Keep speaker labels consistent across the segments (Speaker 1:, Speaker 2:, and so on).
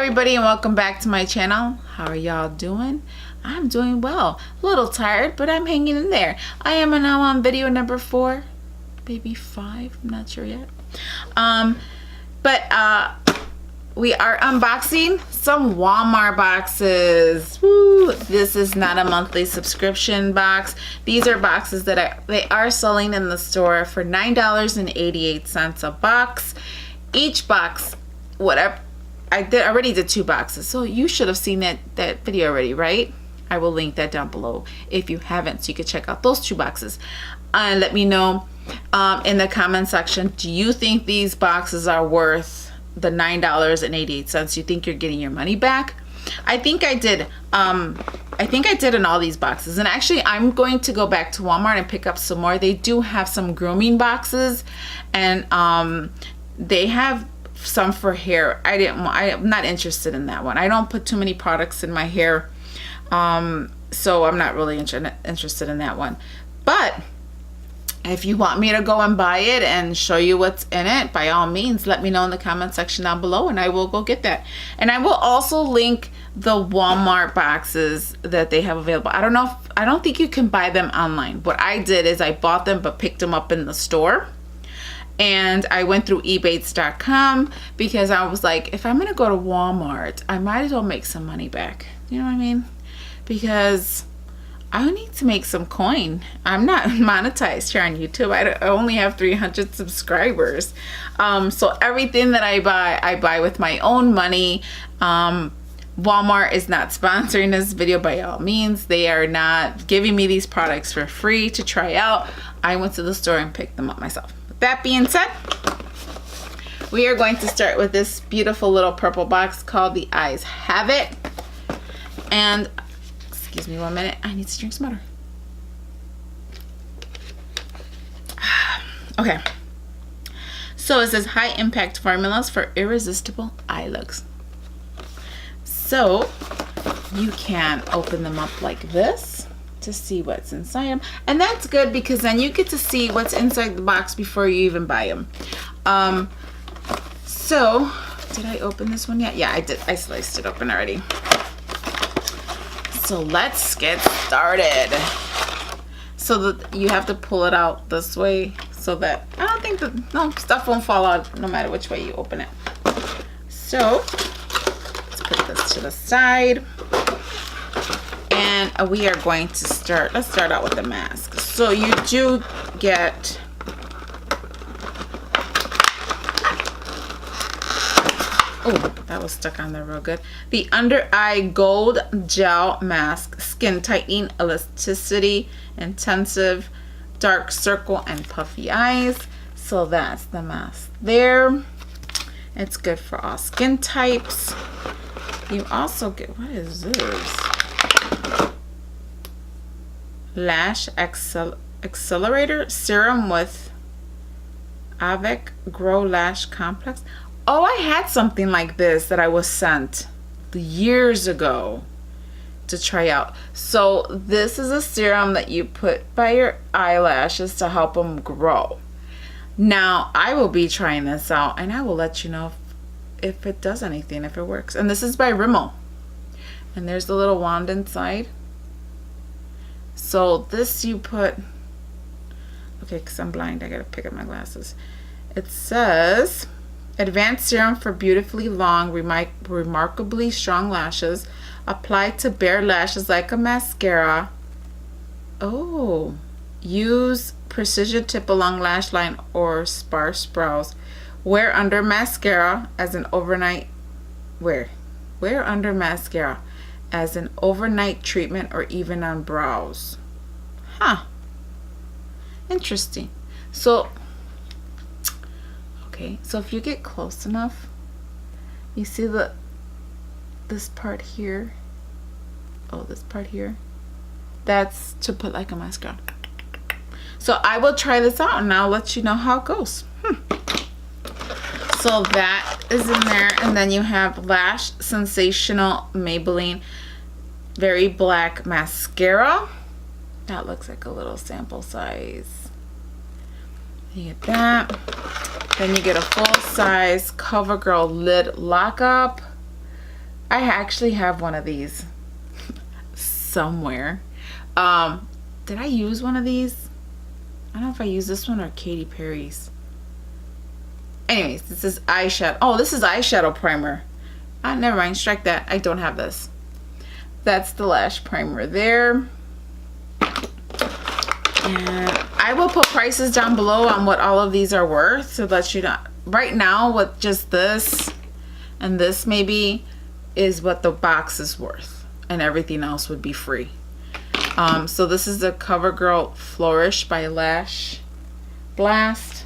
Speaker 1: everybody, and welcome back to my channel. How are y'all doing? I'm doing well. A little tired, but I'm hanging in there. I am now on video number 4, maybe 5, I'm not sure yet. We are unboxing some Walmart boxes. Woo! This is not a monthly subscription box. These are boxes that they are selling in the store for $9.88 a box. Each box, whatever. I already did 2 boxes, so you should have seen that video already, right? I will link that down below if you haven't, so you can check out those 2 boxes. Let me know in the comment section, do you think these boxes are worth the $9.88? You think you're getting your money back? I think I did. I think I did in all these boxes, and actually I'm going to go back to Walmart and pick up some more. They do have some grooming boxes, and they have some for hair. I'm not interested in that one. I don't put too many products in my hair, so I'm not really interested in that one. But if you want me to go and buy it and show you what's in it, by all means, let me know in the comment section down below, and I will go get that. And I will also link the Walmart boxes that they have available. I don't think you can buy them online. What I did is I bought them but picked them up in the store. And I went through ebates.com because I was like, if I'm gonna go to Walmart, I might as well make some money back. You know what I mean? Because I need to make some coin. I'm not monetized here on YouTube. I only have 300 subscribers. So everything that I buy with my own money. Walmart is not sponsoring this video by all means. They are not giving me these products for free to try out. I went to the store and picked them up myself. That being said, we are going to start with this beautiful little purple box called the Eyes Have It. And excuse me 1 minute, I need to drink some water. Okay, so it says high impact formulas for irresistible eye looks. So you can open them up like this to see what's inside them, and that's good because then you get to see what's inside the box before you even buy them. So did I open this one yet? Yeah, I did. I sliced it open already. So let's get started. So that you have to pull it out this way so that I don't think that stuff won't fall out no matter which way you open it. So let's put this to the side. And we are going to start, let's start out with the mask. So you do get oh, that was stuck on there real good. The Under Eye Gold Gel Mask, Skin Tightening, Elasticity, Intensive, Dark Circle, and Puffy Eyes. So that's the mask there. It's good for all skin types. You also get, what is this? Lash Accelerator Serum with Avec Grow Lash Complex. Oh, I had something like this that I was sent years ago to try out. So this is a serum that you put by your eyelashes to help them grow. Now I will be trying this out and I will let you know if it does anything, if it works. And this is by Rimmel. And there's the little wand inside. So this you put, okay, because I'm blind, I gotta pick up my glasses. It says, advanced serum for beautifully long, remarkably strong lashes. Apply to bare lashes like a mascara. Oh, use precision tip along lash line or sparse brows. Wear under mascara as an overnight, wear under mascara as an overnight treatment or even on brows. Huh. Interesting. So, okay, so if you get close enough, you see this part here. Oh, this part here. That's to put like a mascara. So I will try this out and I'll let you know how it goes. So that is in there, and then you have Lash Sensational Maybelline Very Black Mascara. That looks like a little sample size. You get that. Then you get a full size Covergirl lid lockup. I actually have one of these somewhere. Did I use one of these? I don't know if I used this one or Katy Perry's. Anyways, this is eyeshadow. Oh, this is eyeshadow primer. Never mind, strike that. I don't have this. That's the lash primer there. And I will put prices down below on what all of these are worth, so that you know. Right now, with just this and this maybe is what the box is worth, and everything else would be free. So this is the Covergirl Flourish by Lash Blast.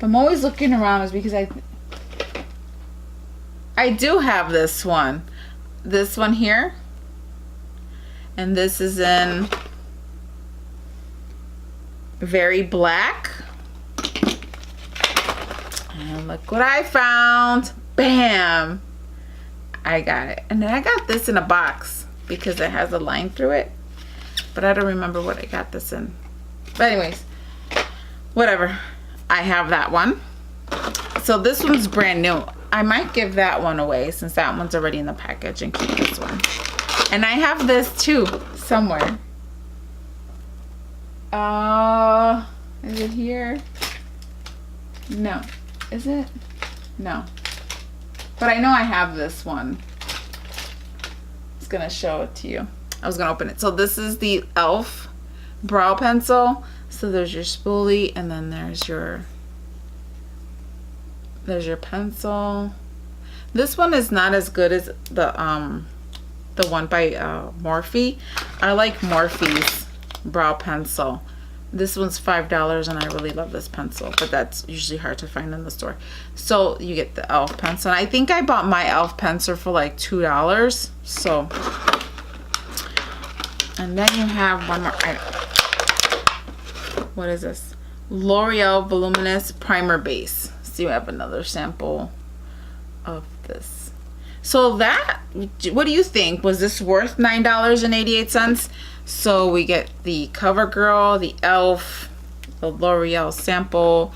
Speaker 1: I'm always looking around is because I do have this one here, and this is in Very Black. And look what I found. Bam, I got it. And then I got this in a box because it has a line through it, but I don't remember what I got this in. But anyways, whatever, I have that one. So this one's brand new. I might give that one away since that one's already in the package, and keep this one. And I have this too somewhere. Is it here? No. Is it? No. But I know I have this one. I was gonna show it to you. I was gonna open it. So this is the e.l.f. brow pencil. So there's your spoolie, and then there's your pencil. This one is not as good as the one by Morphe. I like Morphe's brow pencil. This one's $5, and I really love this pencil, but that's usually hard to find in the store. So you get the e.l.f. pencil. And I think I bought my e.l.f. pencil for like $2. So, and then you have one more item. What is this? L'Oreal Voluminous Primer Base. So you have another sample of this. So that, what do you think? Was this worth $9.88? So we get the Covergirl, the e.l.f., the L'Oreal sample,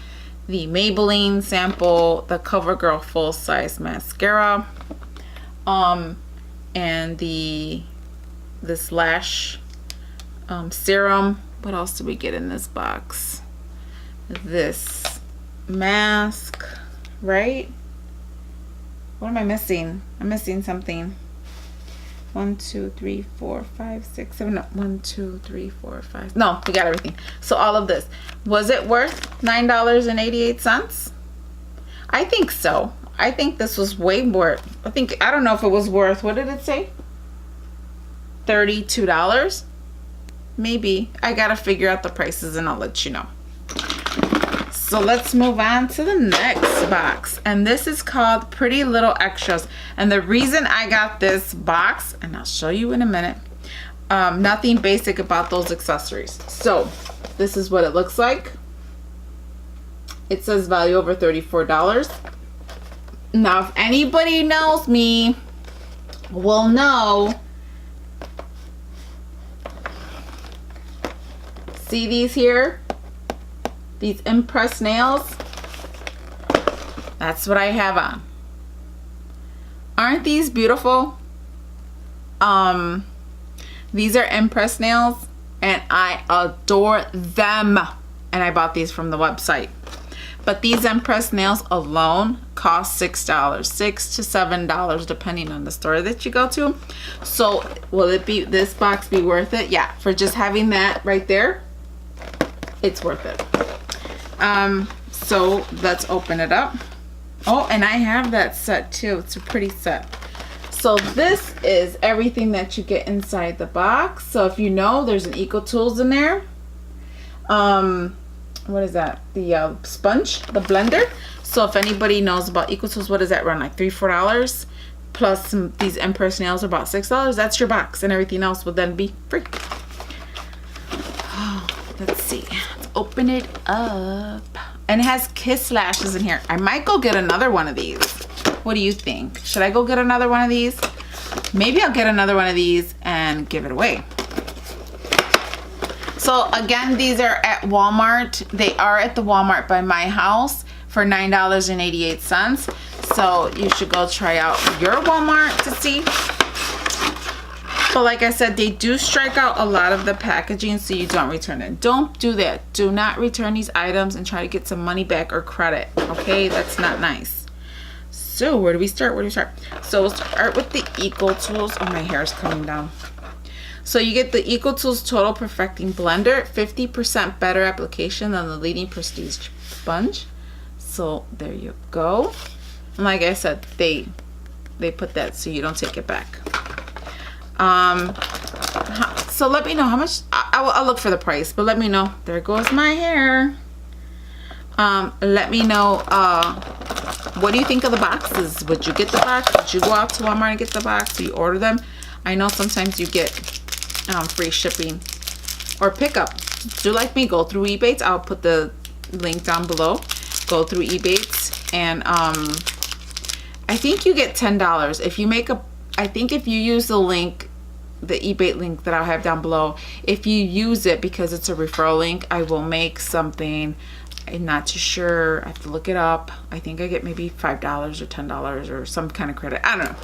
Speaker 1: the Maybelline sample, the Covergirl full size mascara, and this lash serum. What else did we get in this box? This mask, right? What am I missing? I'm missing something. 1, 2, 3, 4, 5, 6, 7. No, 1, 2, 3, 4, 5. No, we got everything. So all of this. Was it worth $9.88? I think so. I think this was way more. I don't know if it was worth, what did it say? $32? Maybe. I gotta figure out the prices and I'll let you know. So let's move on to the next box, and this is called Pretty Little Extras. And the reason I got this box, and I'll show you in a minute, nothing basic about those accessories. So this is what it looks like. It says value over $34. Now if anybody knows me will know, see these here? These impressed nails, that's what I have on. Aren't these beautiful? These are impressed nails, and I adore them. And I bought these from the website. But these impressed nails alone cost $6, $6 to $7, depending on the store that you go to. So will this box be worth it? Yeah, for just having that right there, it's worth it. So let's open it up. Oh, and I have that set too. It's a pretty set. So this is everything that you get inside the box. So if you know, there's an Eco Tools in there. What is that? The sponge, the blender. So if anybody knows about Eco Tools, what does that run? Like $3, $4? Plus these impressed nails are about $6. That's your box, and everything else will then be free. Oh, let's see. Open it up, and it has Kiss lashes in here. I might go get another one of these. What do you think? Should I go get another one of these? Maybe I'll get another one of these and give it away. So again, these are at Walmart. They are at the Walmart by my house, for $9.88. So you should go try out your Walmart to see. But like I said, they do strike out a lot of the packaging, so you don't return it. Don't do that. Do not return these items and try to get some money back or credit. Okay, that's not nice. So where do we start? So we'll start with the Eco Tools. Oh, my hair is coming down. So you get the Eco Tools Total Perfecting Blender, 50% better application than the leading prestige sponge. So there you go. And like I said, they put that so you don't take it back. So let me know how much. I'll look for the price, but let me know. There goes my hair. Let me know what do you think of the boxes. Would you get the box? Would you go out to Walmart and get the box? Do you order them? I know sometimes you get free shipping or pickup. Do like me, go through Ebates. I'll put the link down below. Go through Ebates, and I think you get $10 if you make a. I think if you use the link, the Ebate link that I'll have down below, if you use it because it's a referral link, I will make something. I'm not too sure. I have to look it up. I think I get maybe $5 or $10 or some kind of credit. I don't know.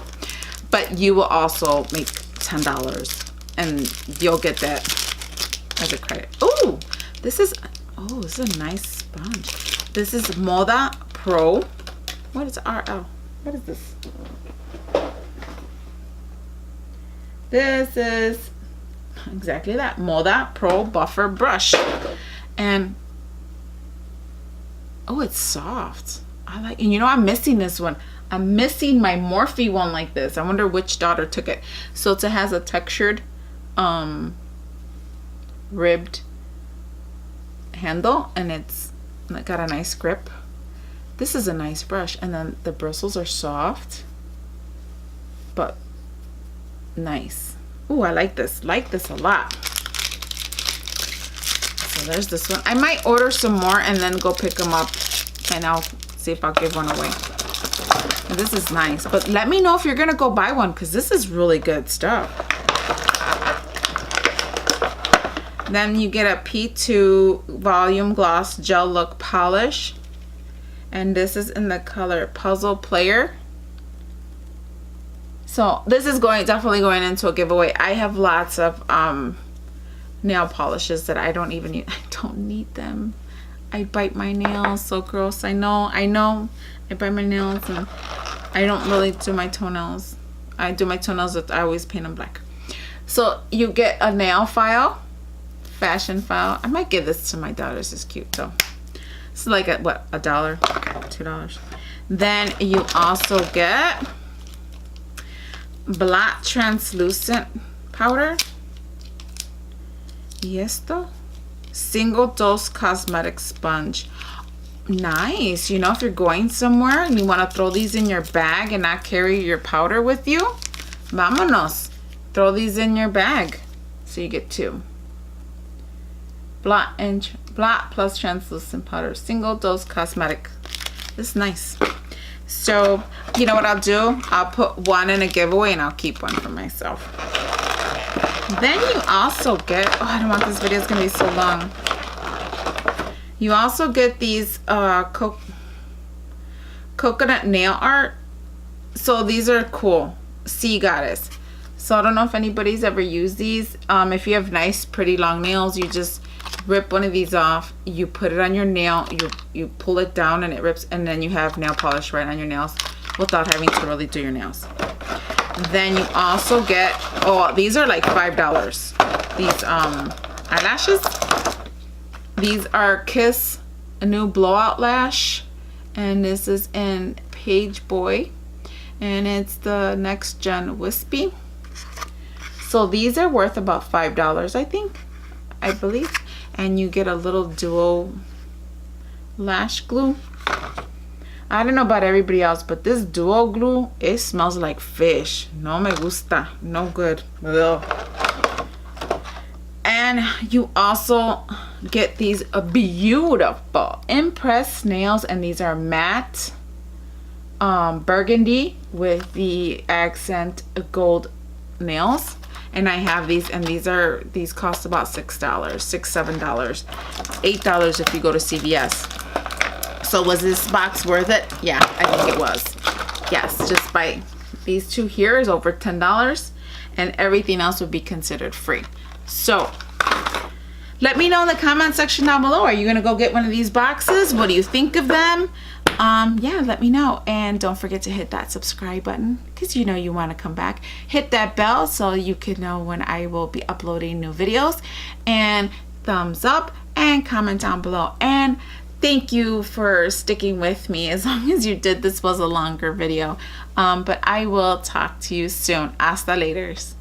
Speaker 1: But you will also make $10 and you'll get that as a credit. Oh, this is a nice sponge. This is Moda Pro. What is RL? What is this? This is exactly that, Moda Pro Buffer Brush. And oh, it's soft. I like, and you know, I'm missing this one. I'm missing my Morphe one like this. I wonder which daughter took it. So it has a textured ribbed handle, and it's got a nice grip. This is a nice brush, and then the bristles are soft but nice. Ooh, I like this a lot. So there's this one. I might order some more and then go pick them up, and I'll see if I'll give one away. This is nice, but let me know if you're gonna go buy one, because this is really good stuff. Then you get a P2 Volume Gloss Gel Look Polish, and this is in the color Puzzle Player. So this is definitely going into a giveaway. I have lots of nail polishes that I don't even need. I don't need them. I bite my nails, so gross. I know. I bite my nails, and I don't really do my toenails. I do my toenails, but I always paint them black. So you get a nail file, fashion file. I might give this to my daughters. It's cute though. It's like what, $1, $2. Then you also get Blot translucent powder. Y esto, single dose cosmetic sponge. Nice. You know, if you're going somewhere and you want to throw these in your bag and not carry your powder with you, vámonos. Throw these in your bag. So you get 2. Blot plus translucent powder, single dose cosmetic. This is nice. So you know what I'll do? I'll put one in a giveaway and I'll keep one for myself. Then you also get, oh, I don't want this video, it's gonna be so long. You also get these coconut nail art. So these are cool. Sea Goddess. So I don't know if anybody's ever used these. If you have nice pretty long nails, you just rip one of these off, you put it on your nail, you pull it down and it rips, and then you have nail polish right on your nails without having to really do your nails. Then you also get, oh, these are like $5. These eyelashes. These are Kiss, a new Blowout lash, and this is in Page Boy, and it's the Next Gen Wispy. So these are worth about $5, I believe. And you get a little duo lash glue. I don't know about everybody else, but this duo glue, it smells like fish. No me gusta. No good. Ugh. And you also get these beautiful impressed nails, and these are matte burgundy with the accent gold nails. And I have these, and these cost about $6, $7, $8 if you go to CVS. So was this box worth it? Yeah, I think it was. Yes, just by these two here is over $10, and everything else would be considered free. So let me know in the comment section down below. Are you gonna go get one of these boxes? What do you think of them? Yeah, let me know. And don't forget to hit that subscribe button, because you know you want to come back. Hit that bell so you can know when I will be uploading new videos. And thumbs up and comment down below. And thank you for sticking with me as long as you did. This was a longer video, but I will talk to you soon. Hasta laters.